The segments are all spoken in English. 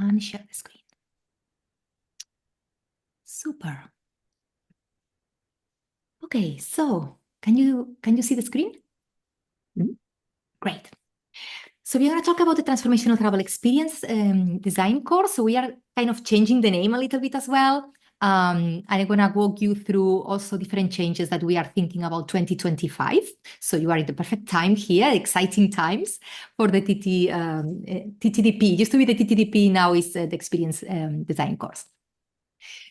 and share the screen. Super. Okay, so can you see the screen? Great. So we're going to talk about the Transformational Travel Experience design course. So we are kind of changing the name a little bit as well. And I'm going to walk you through also different changes that we are thinking about 2025. So you are in the perfect time here, exciting times for the TTDP. It used to be the TTDP, now is the Experience Design course.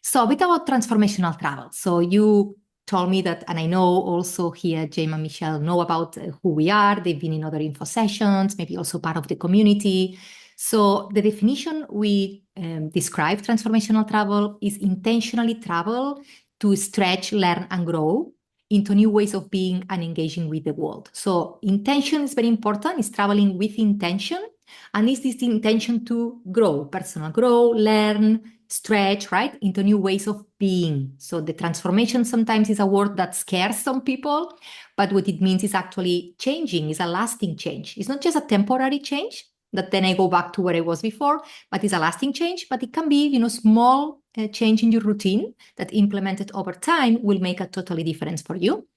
So a bit about transformational travel. So you told me that, and I know also here, James and Michelle know about who we are. They've been in other info sessions, maybe also part of the community. So the definition we describe transformational travel is intentionally travel to stretch, learn, and grow into new ways of being and engaging with the world. So intention is very important. It's traveling with intention. And is this the intention to grow, personal grow, learn, stretch, right, into new ways of being. So the transformation sometimes is a word that scares some people, but what it means is actually changing, is a lasting change. It's not just a temporary change that then I go back to where I was before, but it's a lasting change. But it can be, small change in your routine that implemented over time will make a totally difference for you.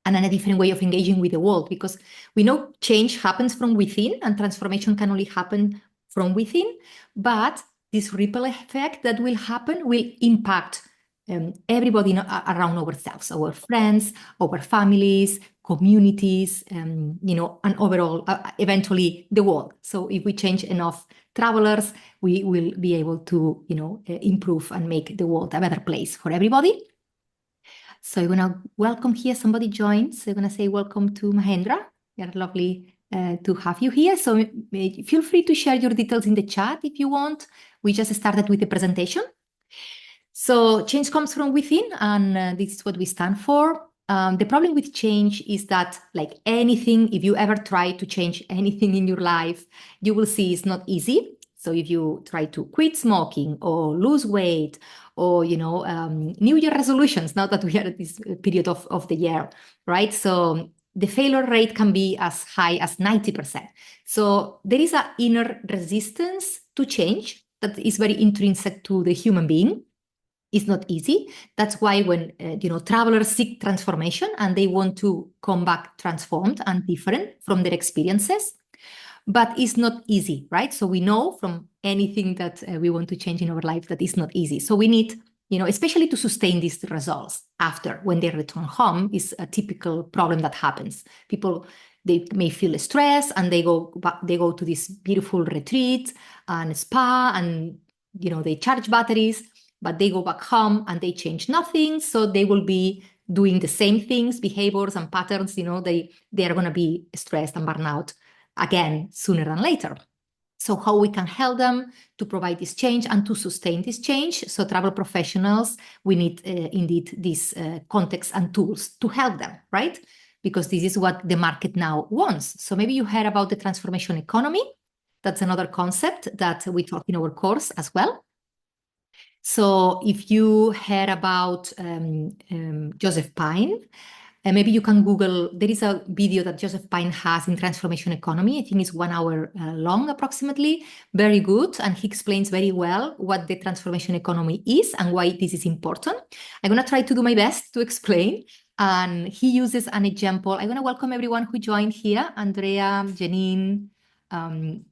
And then a different way of engaging with the world, because we know change happens from within and transformation can only happen from within, but this ripple effect that will happen will impact everybody around ourselves, our friends, our families, communities, and overall, eventually the world. So if we change enough travelers, we will be able to, improve and make the world a better place for everybody. So I'm going to welcome here, somebody joins. So I'm going to say welcome to Mahendra. You're lovely to have you here. So feel free to share your details in the chat if you want. We just started with the presentation. So change comes from within, and this is what we stand for. The problem with change is that, like anything, if you ever try to change anything in your life, you will see it's not easy. So if you try to quit smoking or lose weight or, New Year resolutions, now that we are at this period of the year, right? So the failure rate can be as high as 90%. So there is an inner resistance to change that is very intrinsic to the human being. It's not easy. That's why when, travelers seek transformation and they want to come back transformed and different from their experiences, but it's not easy, right? So we know from anything that we want to change in our life that it's not easy. So we need, especially to sustain these results after, when they return home, is a typical problem that happens. People, they may feel stressed and they go to this beautiful retreat and spa and, they charge batteries, but they go back home and they change nothing. So they will be doing the same things, behaviors and patterns, they are going to be stressed and burn out again sooner than later. So how we can help them to provide this change and to sustain this change. So travel professionals, we need indeed these contexts and tools to help them, right? Because this is what the market now wants. So maybe you heard about the transformation economy. That's another concept that we talk in our course as well. So if you heard about Joseph Pine, maybe you can Google, there is a video that Joseph Pine has in Transformation Economy. I think it's 1 hour long approximately, very good. And he explains very well what the transformation economy is and why this is important. I'm going to try to do my best to explain. And he uses an example. I'm going to welcome everyone who joined here, Andrea, Janine.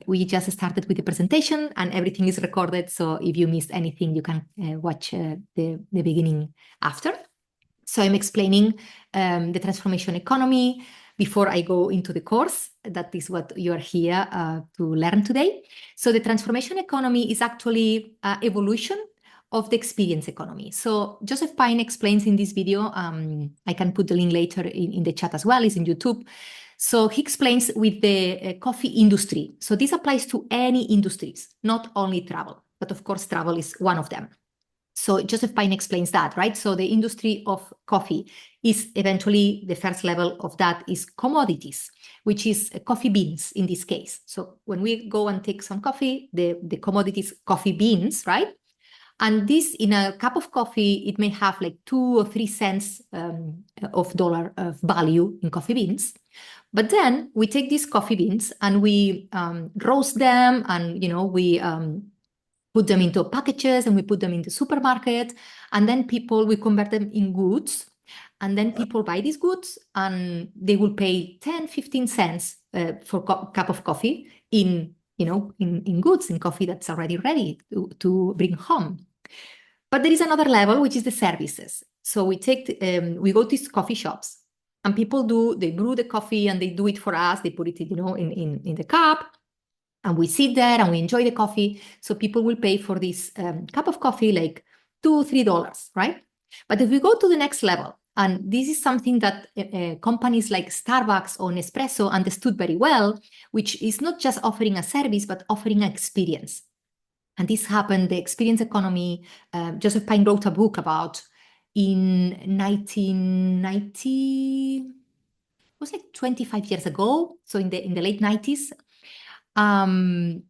We just started with the presentation and everything is recorded. So if you missed anything, you can watch the beginning after. So I'm explaining the transformation economy before I go into the course. That is what you are here to learn today. So the transformation economy is actually an evolution of the experience economy. So Joseph Pine explains in this video, I can put the link later in the chat as well, it's in YouTube. So he explains with the coffee industry. So this applies to any industries, not only travel, but of course travel is one of them. So Joseph Pine explains that, right? So the industry of coffee is eventually, the first level of that is commodities, which is coffee beans in this case. So when we go and take some coffee, the commodities, coffee beans, right? And this, in a cup of coffee, it may have like 2 or 3 cents of dollar of value in coffee beans. But then we take these coffee beans and we roast them and, we put them into packages and we put them into supermarket, and then we convert them in goods, and then people buy these goods and they will pay 10, 15 cents for a cup of coffee in goods, in coffee that's already ready to bring home. But there is another level, which is the services. So we go to these coffee shops, and they brew the coffee and they do it for us. They put it, in the cup, and we sit there and we enjoy the coffee. So people will pay for this cup of coffee like $2, $3, right? But if we go to the next level, and this is something that companies like Starbucks or Nespresso understood very well, which is not just offering a service, but offering an experience. And this happened, the experience economy, Joseph Pine wrote a book about in 1990, it was like 25 years ago, so in the late 90s. And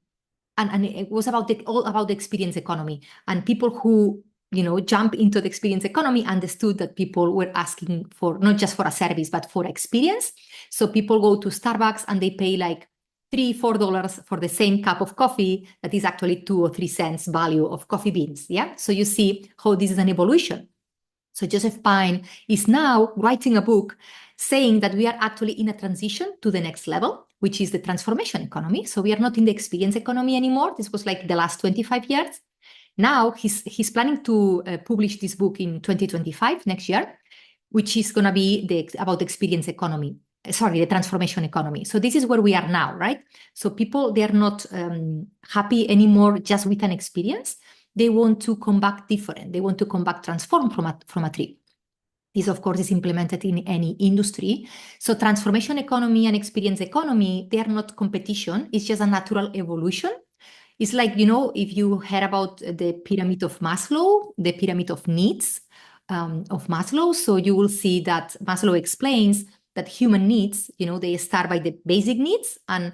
it was all about the experience economy. And people who jump into the experience economy understood that people were asking for not just for a service, but for experience. So people go to Starbucks and they pay like $3, $4 for the same cup of coffee that is actually 2 or 3 cents value of coffee beans. Yeah. So you see how this is an evolution. So Joseph Pine is now writing a book saying that we are actually in a transition to the next level, which is the transformation economy. So we are not in the experience economy anymore. This was like the last 25 years. Now he's planning to publish this book in 2025, next year, which is going to be about the experience economy. The transformation economy. So this is where we are now, right? So people, they are not happy anymore just with an experience. They want to come back different. They want to come back transformed from a trip. This, of course, is implemented in any industry. So transformation economy and experience economy, they are not competition. It's just a natural evolution. It's like, if you heard about the pyramid of Maslow, the pyramid of needs of Maslow. So you will see that Maslow explains that human needs, they start by the basic needs, and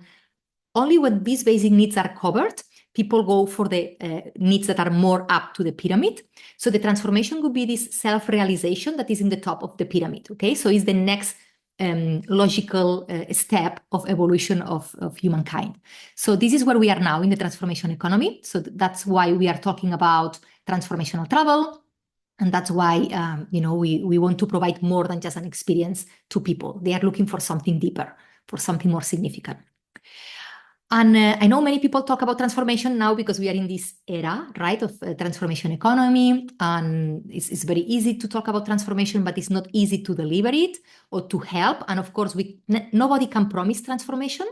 only when these basic needs are covered, people go for the needs that are more up to the pyramid. So the transformation would be this self-realization that is in the top of the pyramid, okay? So it's the next logical step of evolution of humankind. So this is where we are now in the transformation economy. So that's why we are talking about transformational travel. And that's why, we want to provide more than just an experience to people. They are looking for something deeper, for something more significant. And I know many people talk about transformation now because we are in this era, right, of transformation economy. And it's very easy to talk about transformation, but it's not easy to deliver it or to help. And of course, nobody can promise transformation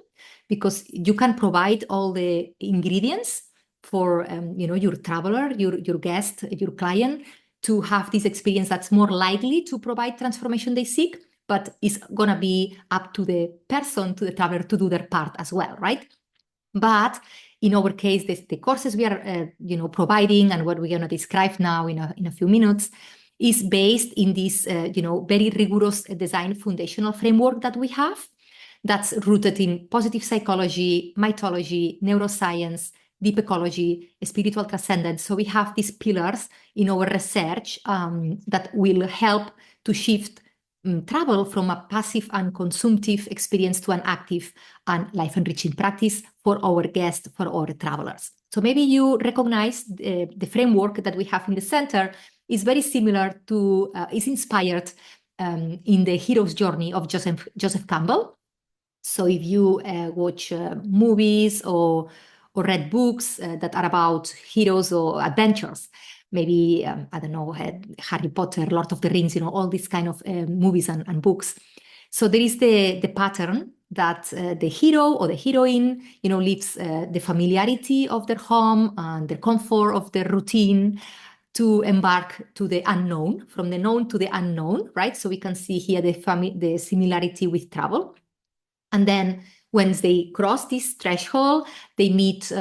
because you can provide all the ingredients for, your traveler, your guest, your client, to have this experience that's more likely to provide transformation they seek, but it's going to be up to the person, to the traveler, to do their part as well, right? But in our case, the courses we are, providing and what we're going to describe now in a few minutes is based in this, very rigorous design foundational framework that we have that's rooted in positive psychology, mythology, neuroscience, deep ecology, spiritual transcendence. So we have these pillars in our research that will help to shift travel from a passive and consumptive experience to an active and life-enriching practice for our guests, for our travelers. So maybe you recognize the framework that we have in the center is very similar to, is inspired in the hero's journey of Joseph Campbell. So if you watch movies or read books that are about heroes or adventures, maybe, I don't know, Harry Potter, Lord of the Rings, all these kind of movies and books. So there is the pattern that the hero or the heroine, leaves the familiarity of their home and the comfort of their routine to embark to the unknown, from the known to the unknown, right? So we can see here the similarity with travel. And then once they cross this threshold, they meet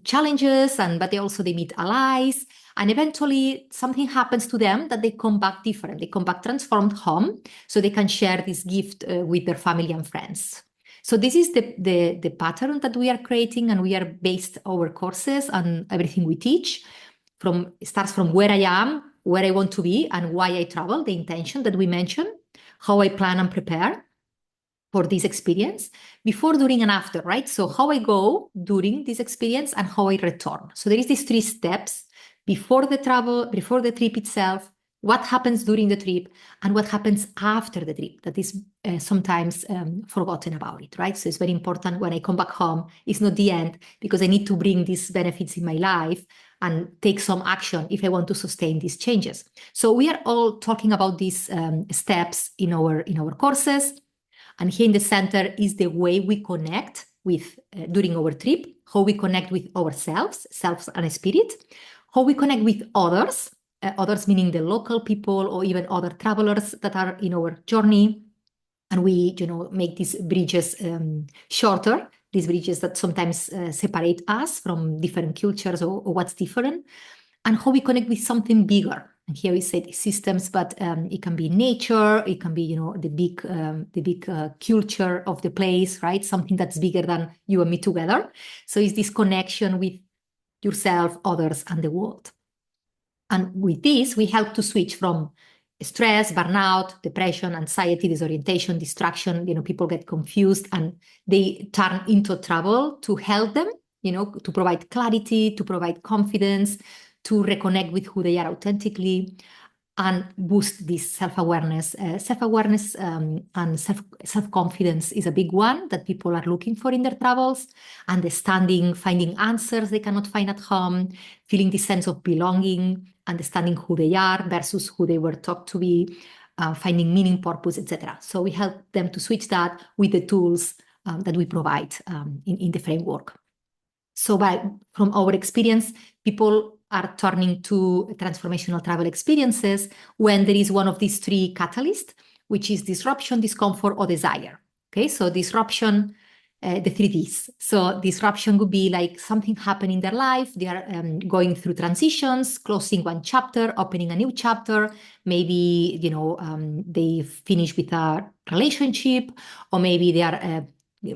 challenges, but they meet allies. And eventually something happens to them that they come back different. They come back transformed home so they can share this gift with their family and friends. So this is the pattern that we are creating, and we are based our courses and everything we teach starts from where I am, where I want to be, and why I travel, the intention that we mentioned, how I plan and prepare. for this experience, before, during, and after, right? So how I go during this experience and how I return. So there is these 3 steps: before the travel, before the trip itself, what happens during the trip, and what happens after the trip. That is sometimes forgotten about it, right? So it's very important when I come back home. It's not the end, because I need to bring these benefits in my life and take some action if I want to sustain these changes. So we are all talking about these steps in our courses. And here in the center is the way we connect with during our trip, how we connect with ourselves, self and spirit, how we connect with others, others meaning the local people or even other travelers that are in our journey. And we, make these bridges shorter, these bridges that sometimes separate us from different cultures or what's different, and how we connect with something bigger. And here we said systems, but it can be nature, it can be, the big culture of the place, right? Something that's bigger than you and me together. So it's this connection with yourself, others, and the world. And with this, we help to switch from stress, burnout, depression, anxiety, disorientation, distraction. People get confused and they turn into travel to help them, to provide clarity, to provide confidence, to reconnect with who they are authentically, and boost this self-awareness. Self-awareness and self-confidence is a big one that people are looking for in their travels. Understanding, finding answers they cannot find at home, feeling this sense of belonging, understanding who they are versus who they were taught to be, finding meaning, purpose, etc. So we help them to switch that with the tools that we provide in the framework. So from our experience, people are turning to transformational travel experiences when there is one of these 3 catalysts, which is disruption, discomfort, or desire. Okay, so disruption, the 3 Ds. So disruption would be like something happened in their life. They are going through transitions, closing one chapter, opening a new chapter. Maybe, they finish with a relationship, or maybe they are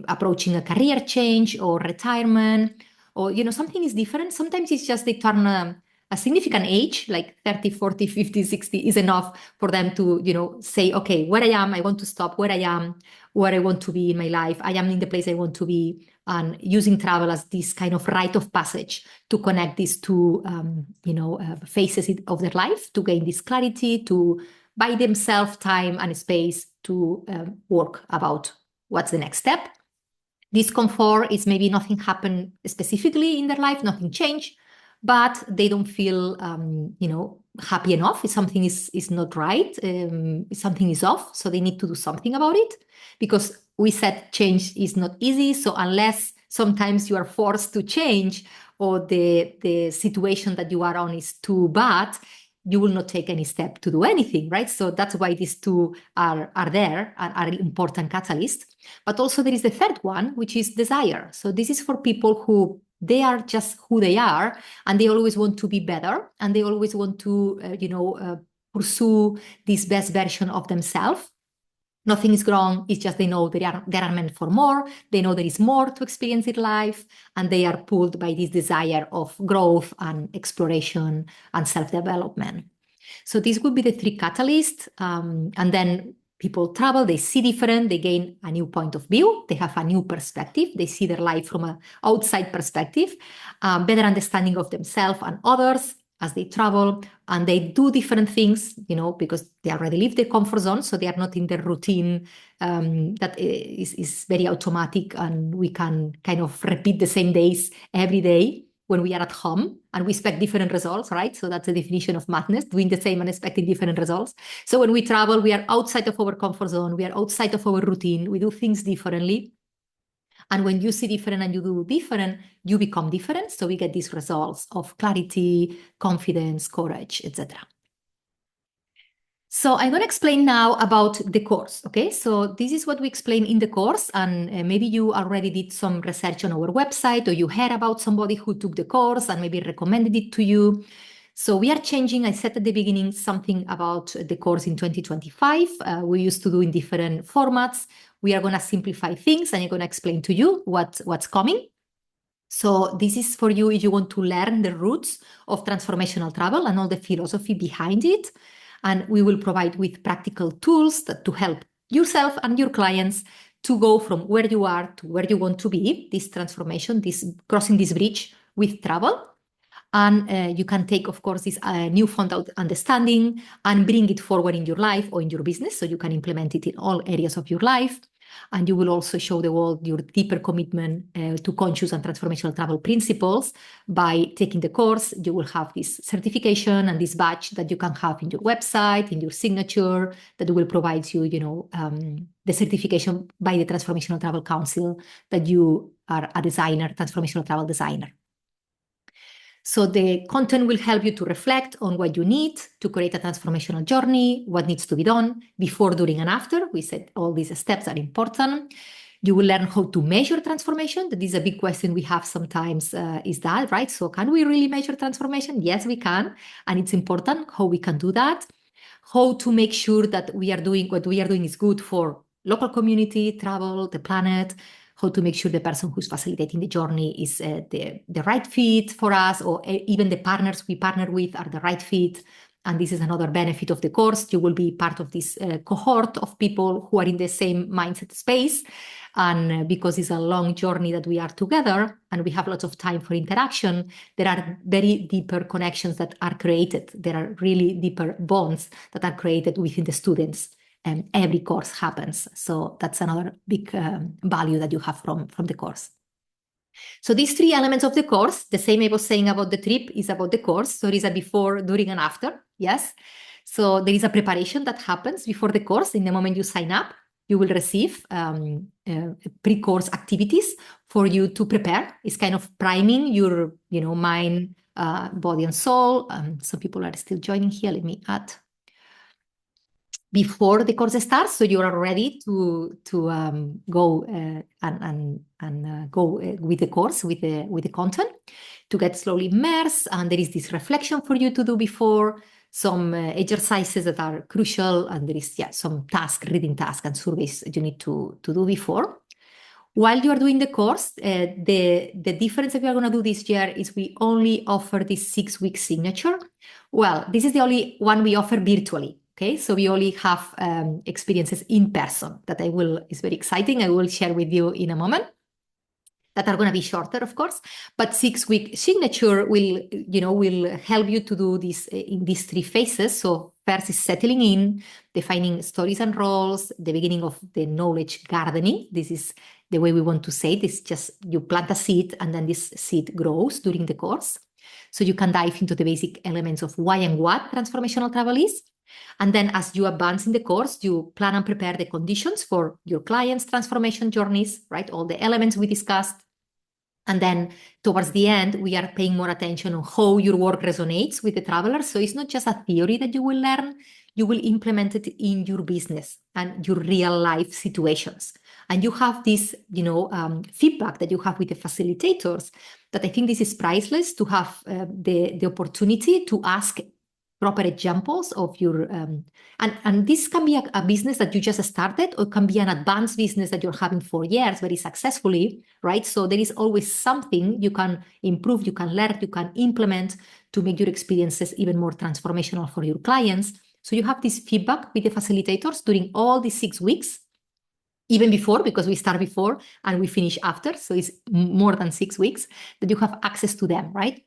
approaching a career change or retirement, or something is different. Sometimes it's just they turn a significant age, like 30, 40, 50, 60 is enough for them to say, okay, where I am, I want to stop where I am, where I want to be in my life. I am in the place I want to be, and using travel as this kind of rite of passage to connect these 2 phases of their life, to gain this clarity, to buy themselves time and space to work about what's the next step. Discomfort is maybe nothing happened specifically in their life, nothing changed, but they don't feel, happy enough. If something is not right, if something is off, so they need to do something about it, because we said change is not easy. So unless sometimes you are forced to change, or the situation that you are on is too bad, you will not take any step to do anything, right? So that's why these 2 are there and are important catalysts. But also there is the 3rd one, which is desire. So this is for people who they are just who they are, and they always want to be better, and they always want to, pursue this best version of themselves. Nothing is wrong. It's just they know they are meant for more. They know there is more to experience in life, and they are pulled by this desire of growth and exploration and self-development. So these would be the 3 catalysts. And then people travel, they see different, they gain a new point of view, they have a new perspective, they see their life from an outside perspective, better understanding of themselves and others as they travel, and they do different things, because they already leave their comfort zone, so they are not in their routine that is very automatic, and we can kind of repeat the same days every day when we are at home, and we expect different results, right? So that's the definition of madness, doing the same and expecting different results. So when we travel, we are outside of our comfort zone, we are outside of our routine, we do things differently. And when you see different and you do different, you become different. So we get these results of clarity, confidence, courage, etc. So I'm going to explain now about the course, okay? So this is what we explain in the course, and maybe you already did some research on our website, or you heard about somebody who took the course and maybe recommended it to you. So we are changing, I said at the beginning, something about the course in 2025. We used to do in different formats. We are going to simplify things, and I'm going to explain to you what's coming. So this is for you if you want to learn the roots of transformational travel and all the philosophy behind it. And we will provide with practical tools to help yourself and your clients to go from where you are to where you want to be, this transformation, this crossing this bridge with travel. And you can take, of course, this newfound understanding and bring it forward in your life or in your business, so you can implement it in all areas of your life. And you will also show the world your deeper commitment to conscious and transformational travel principles by taking the course. You will have this certification and this badge that you can have in your website, in your signature, that will provide you, the certification by the Transformational Travel Council that you are a designer, transformational travel designer. So the content will help you to reflect on what you need to create a transformational journey, what needs to be done before, during, and after. We said all these steps are important. You will learn how to measure transformation. That is a big question we have sometimes, is that, right? So can we really measure transformation? Yes, we can. And it's important how we can do that. How to make sure that what we are doing is good for local community, travel, the planet. How to make sure the person who's facilitating the journey is the right fit for us, or even the partners we partner with are the right fit. And this is another benefit of the course. You will be part of this cohort of people who are in the same mindset space. And because it's a long journey that we are together and we have lots of time for interaction, there are very deeper connections that are created. There are really deeper bonds that are created within the students. And every course happens. So that's another big value that you have from the course. So these three elements of the course, the same I was saying about the trip is about the course. So there is a before, during, and after. Yes. So there is a preparation that happens before the course. In the moment you sign up, you will receive pre-course activities for you to prepare. It's kind of priming your, mind, body, and soul. Some people are still joining here. Let me add. Before the course starts, so you are ready to go and go with the course, with the content, to get slowly immersed. And there is this reflection for you to do before, some exercises that are crucial, and there is some reading tasks and surveys you need to do before. While you are doing the course, the difference that we are going to do this year is we only offer this 6-week signature. Well, this is the only one we offer virtually. Okay, so we only have experiences in person that is very exciting. I will share with you in a moment, that are going to be shorter, of course, but 6-week signature will help you to do this in these 3 phases. So first is settling in, defining stories and roles, the beginning of the knowledge gardening. This is the way we want to say this. Just you plant a seed and then this seed grows during the course. So you can dive into the basic elements of why and what transformational travel is. And then as you advance in the course, you plan and prepare the conditions for your clients' transformation journeys, right? All the elements we discussed. And then towards the end, we are paying more attention on how your work resonates with the traveler. So it's not just a theory that you will learn, you will implement it in your business and your real life situations. And you have this, feedback that you have with the facilitators, that I think this is priceless, to have the opportunity to ask proper examples of your, and this can be a business that you just started, or it can be an advanced business that you're having for years very successfully, right? So there is always something you can improve, you can learn, you can implement to make your experiences even more transformational for your clients. So you have this feedback with the facilitators during all these 6 weeks, even before, because we start before and we finish after. So it's more than 6 weeks that you have access to them, right?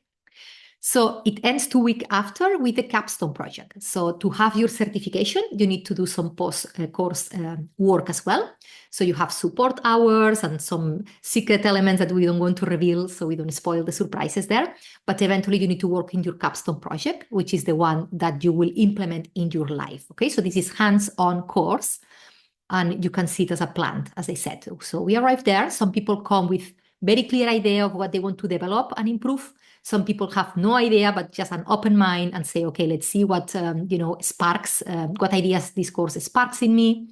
So it ends 2 weeks after with the capstone project. So to have your certification, you need to do some post-course work as well. So you have support hours and some secret elements that we don't want to reveal, so we don't spoil the surprises there. But eventually you need to work in your capstone project, which is the one that you will implement in your life. Okay, so this is hands-on course, and you can see it as a plant, as I said. So we arrive there. Some people come with very clear idea of what they want to develop and improve. Some people have no idea, but just an open mind and say, okay, let's see what, sparks, what ideas this course sparks in me.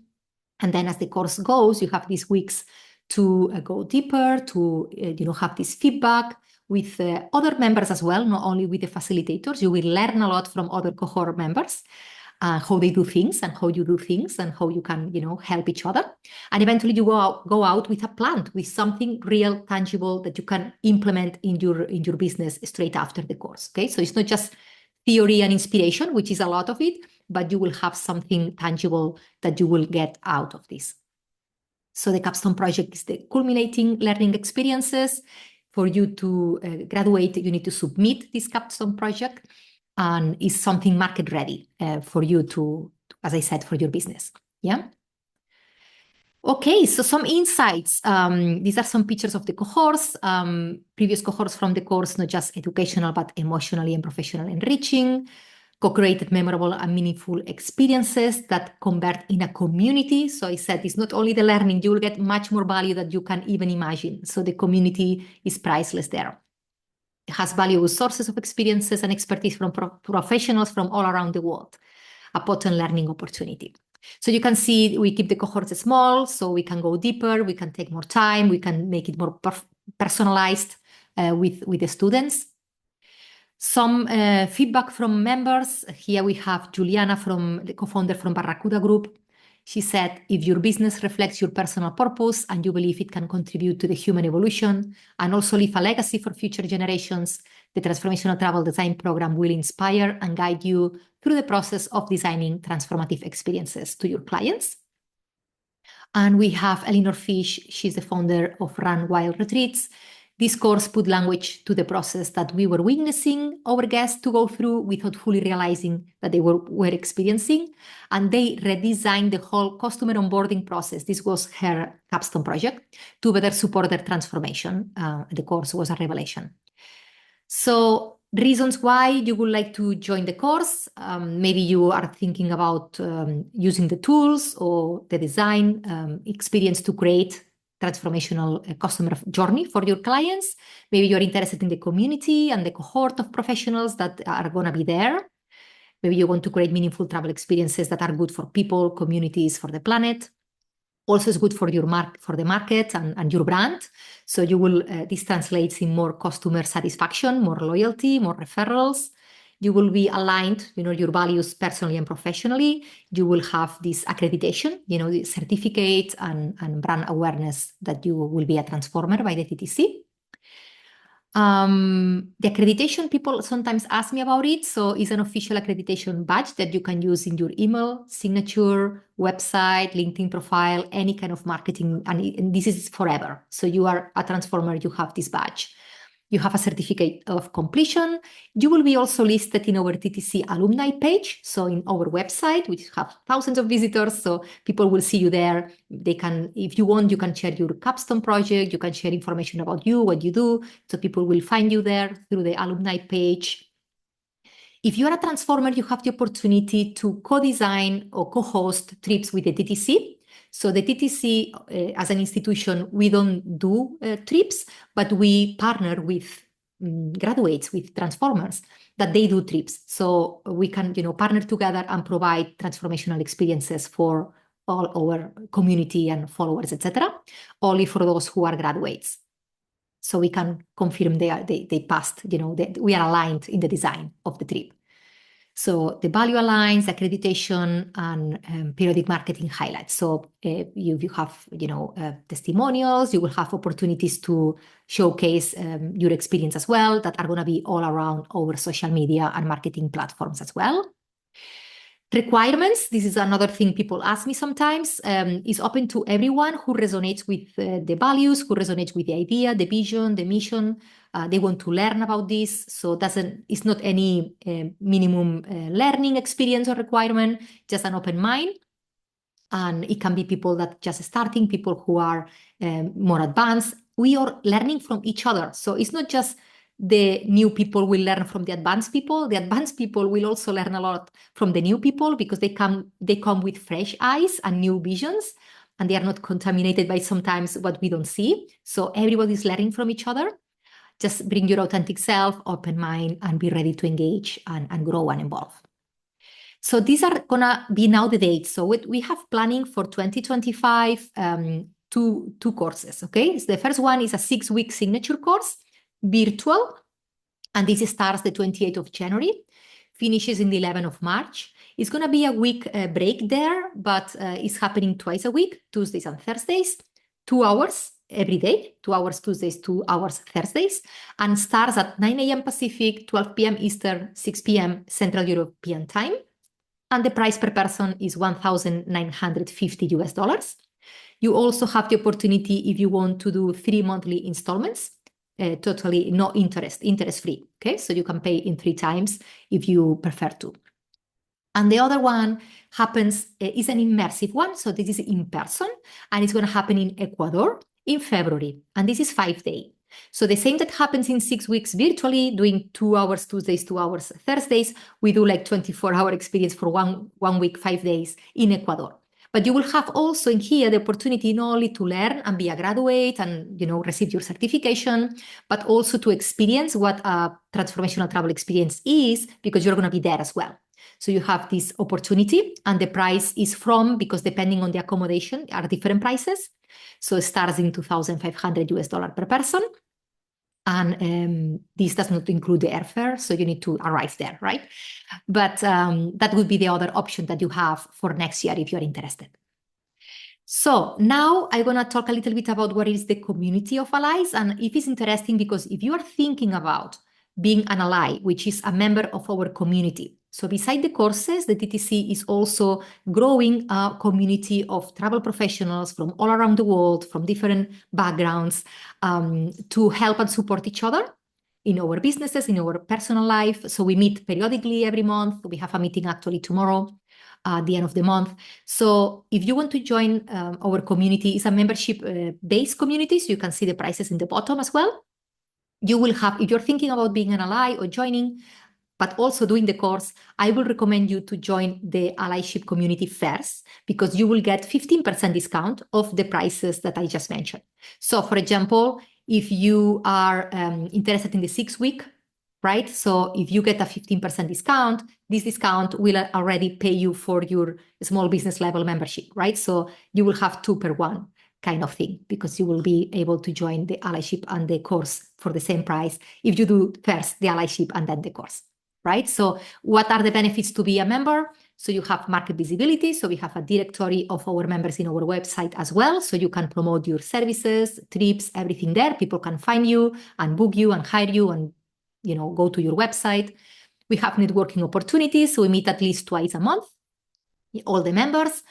And then as the course goes, you have these weeks to go deeper, to, have this feedback with other members as well, not only with the facilitators. You will learn a lot from other cohort members. How they do things and how you do things and how you can, help each other. And eventually you go out with a plan, with something real, tangible that you can implement in your business straight after the course. Okay, so it's not just theory and inspiration, which is a lot of it, but you will have something tangible that you will get out of this. So the capstone project is the culminating learning experiences. For you to graduate, you need to submit this capstone project, and is something market ready for you to, as I said, for your business. Yeah. Okay, so some insights. These are some pictures of the cohorts, previous cohorts from the course, not just educational, but emotionally and professionally enriching, co-created memorable and meaningful experiences that convert in a community. So I said it's not only the learning, you will get much more value that you can even imagine. So the community is priceless there. It has valuable sources of experiences and expertise from professionals from all around the world. A potent learning opportunity. So you can see we keep the cohorts small, so we can go deeper, we can take more time, we can make it more personalized with the students. Some feedback from members. Here we have Juliana, from the co-founder from Barracuda Group. She said, if your business reflects your personal purpose and you believe it can contribute to the human evolution and also leave a legacy for future generations, the Transformational Travel Design Program will inspire and guide you through the process of designing transformative experiences to your clients. And we have Eleanor Fish. She's the founder of Run Wild Retreats. This course put language to the process that we were witnessing our guests to go through without fully realizing that they were experiencing. And they redesigned the whole customer onboarding process. This was her capstone project to better support their transformation. The course was a revelation. So reasons why you would like to join the course. Maybe you are thinking about using the tools or the design experience to create transformational customer journey for your clients. Maybe you're interested in the community and the cohort of professionals that are going to be there. Maybe you want to create meaningful travel experiences that are good for people, communities, for the planet. Also, it's good for your for the market and your brand. So you will this translates in more customer satisfaction, more loyalty, more referrals. You will be aligned, your values personally and professionally. You will have this accreditation, the certificate and brand awareness that you will be a transformer by the TTC. The accreditation, people sometimes ask me about it. So it's an official accreditation badge that you can use in your email, signature, website, LinkedIn profile, any kind of marketing. And this is forever. So you are a transformer, you have this badge. You have a certificate of completion. You will be also listed in our TTC alumni page. So in our website, which have thousands of visitors, so people will see you there. They can, if you want, you can share your capstone project. You can share information about you, what you do. So people will find you there through the alumni page. If you are a transformer, you have the opportunity to co-design or co-host trips with the TTC. So the TTC, as an institution, we don't do trips, but we partner with graduates, with transformers, that they do trips. So we can, partner together and provide transformational experiences for all our community and followers, etc. Only for those who are graduates. So we can confirm they passed, we are aligned in the design of the trip. So the value aligns, accreditation, and periodic marketing highlights. So you have, testimonials. You will have opportunities to showcase your experience as well, that are going to be all around our social media and marketing platforms as well. Requirements, this is another thing people ask me sometimes, is open to everyone who resonates with the values, who resonates with the idea, the vision, the mission. They want to learn about this. So it's not any minimum learning experience or requirement, just an open mind. And it can be people that just starting, people who are more advanced. We are learning from each other. So it's not just the new people will learn from the advanced people. The advanced people will also learn a lot from the new people, because they come with fresh eyes and new visions, and they are not contaminated by sometimes what we don't see. So everybody's learning from each other. Just bring your authentic self, open mind, and be ready to engage and grow and evolve. So these are gonna be now the dates. So we have planning for 2025, two courses, okay? So the first one is a 6-week signature course, virtual, and this starts the 28th of January, finishes in the 11th of March. It's going to be a week break there, but it's happening twice a week, Tuesdays and Thursdays, 2 hours every day, 2 hours Tuesdays, 2 hours Thursdays, and starts at 9 a.m. Pacific, 12 p.m. Eastern, 6 p.m. Central European time. And the price per person is $1,950 US. You also have the opportunity if you want to do 3 monthly installments, totally no interest free. Okay, so you can pay in 3 times if you prefer to. And the other one is an immersive one. So this is in person, and it's going to happen in Ecuador in February. And this is 5 days. So the same that happens in 6 weeks virtually, doing 2 hours Tuesdays, 2 hours Thursdays, we do like 24-hour experience for one week, 5 days in Ecuador. But you will have also in here the opportunity not only to learn and be a graduate and receive your certification, but also to experience what a transformational travel experience is, because you're going to be there as well. So you have this opportunity, and the price is because depending on the accommodation are different prices. So it starts in $2,500 per person. And this does not include the airfare, so you need to arrive there, right? But that would be the other option that you have for next year if you're interested. So now I'm going to talk a little bit about what is the community of allies. And if it's interesting, because if you are thinking about being an ally, which is a member of our community, so beside the courses, the TTC is also growing a community of travel professionals from all around the world, from different backgrounds, to help and support each other in our businesses, in our personal life. So we meet periodically every month. We have a meeting actually tomorrow at the end of the month. So if you want to join our community, it's a membership-based community, so you can see the prices in the bottom as well. You will have, if you're thinking about being an ally or joining, but also doing the course, I will recommend you to join the allyship community first, because you will get 15% discount of the prices that I just mentioned. So for example, if you are interested in the 6-week, right? So if you get a 15% discount, this discount will already pay you for your small business level membership, right? So you will have 2 per 1 kind of thing, because you will be able to join the allyship and the course for the same price if you do first the allyship and then the course. Right? So what are the benefits to be a member? So you have market visibility. So we have a directory of our members in our website as well. So you can promote your services, trips, everything there. People can find you and book you and hire you and, go to your website. We have networking opportunities. So we meet at least twice a month, all the members,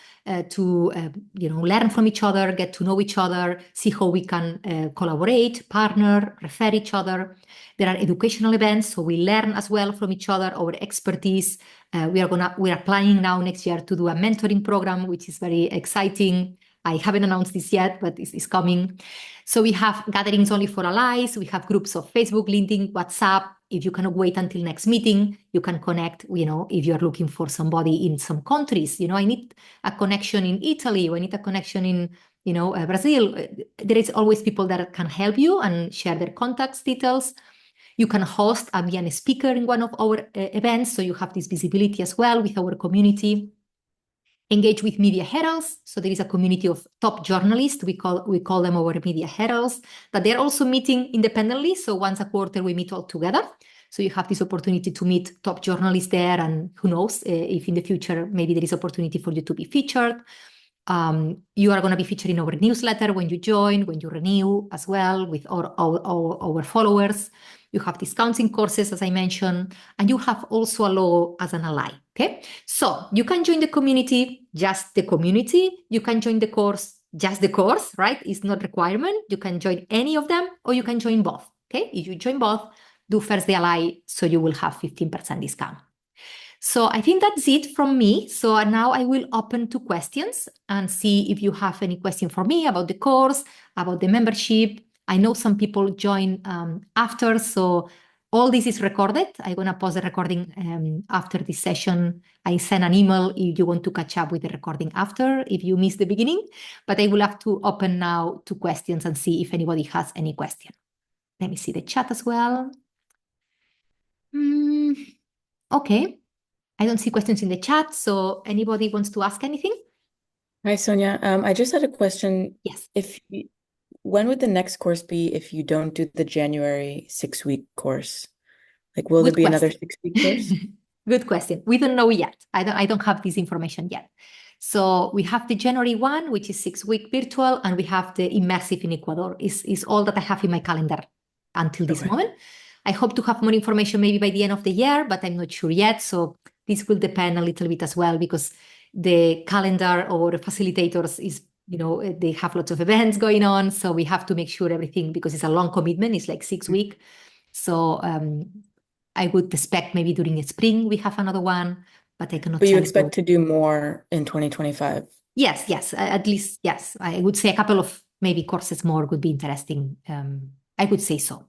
to learn from each other, get to know each other, see how we can collaborate, partner, refer each other. There are educational events, so we learn as well from each other, our expertise. We are planning now next year to do a mentoring program, which is very exciting. I haven't announced this yet, but it's coming. So we have gatherings only for allies. We have groups of Facebook, LinkedIn, WhatsApp. If you cannot wait until next meeting, you can connect, if you're looking for somebody in some countries. I need a connection in Italy, or I need a connection in, Brazil. There is always people that can help you and share their contacts details. You can host and be a speaker in one of our events, so you have this visibility as well with our community. Engage with media heralds. So there is a community of top journalists. We call them our media heralds, that they're also meeting independently. So once a quarter, we meet all together. So you have this opportunity to meet top journalists there, and who knows if in the future, maybe there is opportunity for you to be featured. You are going to be featured in our newsletter when you join, when you renew as well with our followers. You have discounts in courses, as I mentioned, and you have also a logo as an ally, okay? So you can join the community, just the community. You can join the course, just the course, right? It's not requirement. You can join any of them, or you can join both, okay? If you join both, do first the ally, so you will have 15% discount. So I think that's it from me. So now I will open to questions and see if you have any question for me about the course, about the membership. I know some people join after, so all this is recorded. I'm going to pause the recording after this session. I send an email if you want to catch up with the recording after, if you missed the beginning. But I will have to open now to questions and see if anybody has any question. Let me see the chat as well. Okay. I don't see questions in the chat, so anybody wants to ask anything? Hi, Sonia. I just had a question. Yes. When would the next course be if you don't do the January 6-week course? Like, will there be another 6-week course? Good question. We don't know yet. I don't have this information yet. So we have the January one, which is 6-week virtual, and we have the immersive in Ecuador. Is all that I have in my calendar until this moment. I hope to have more information maybe by the end of the year, but I'm not sure yet. So this will depend a little bit as well, because the calendar or facilitators is they have lots of events going on, so we have to make sure everything, because it's a long commitment, it's like 6 weeks. So I would expect maybe during the spring we have another one, but I cannot But you tell expect to do more in 2025? Yes, at least, yes. I would say a couple of maybe courses more would be interesting. I would say so.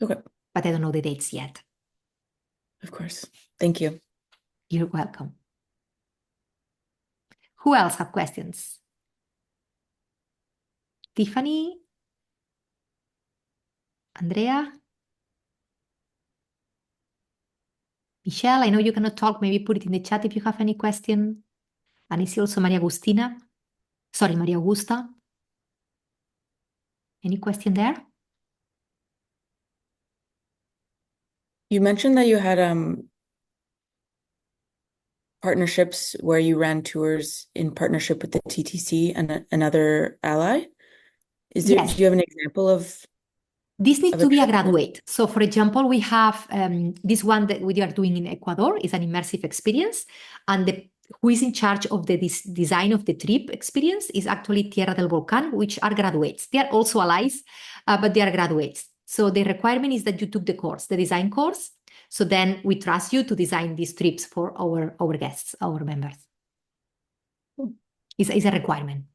Okay. But I don't know the dates yet. Of course. Thank you. You're welcome. Who else have questions? Tiffany? Andrea? Michelle, I know you cannot talk. Maybe put it in the chat if you have any question. And I see also Maria Agustina. Sorry, Maria Augusta. Any question there? You mentioned that you had partnerships where you ran tours in partnership with the TTC and another ally. Yes. Do you have an example of? This needs to be a graduate. So, for example, we have this one that we are doing in Ecuador is an immersive experience, and who is in charge of the design of the trip experience is actually Tierra del Volcán, which are graduates. They are also allies, but they are graduates. So the requirement is that you took the course, the design course. So then we trust you to design these trips for our guests, our members. It's a requirement.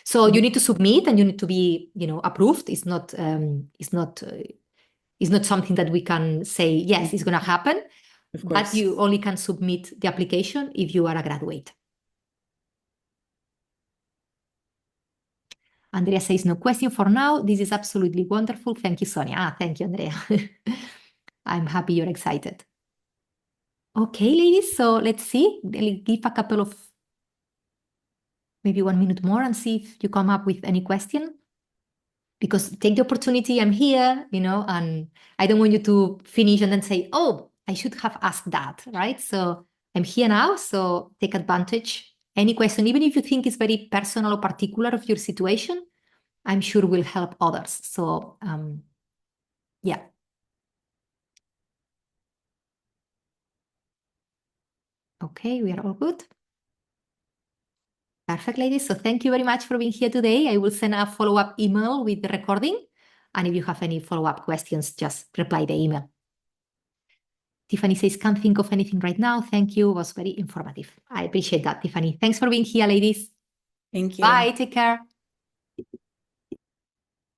So you need to submit and you need to be, approved. It's not something that we can say, yes, it's going to happen. But you only can submit the application if you are a graduate. Andrea says, no question for now. This is absolutely wonderful. Thank you, Sonia. Thank you, Andrea. I'm happy you're excited. Okay, ladies, so let's see. I'll give a couple of, maybe 1 minute more and see if you come up with any question. Because take the opportunity, I'm here, and I don't want you to finish and then say, oh, I should have asked that, right? So I'm here now, so take advantage. Any question, even if you think it's very personal or particular of your situation, I'm sure will help others. So, yeah. Okay, we are all good. Perfect, ladies. So thank you very much for being here today. I will send a follow-up email with the recording. And if you have any follow-up questions, just reply the email. Tiffany says, can't think of anything right now. Thank you. It was very informative. I appreciate that, Tiffany. Thanks for being here, ladies. Thank you. Bye. Take care.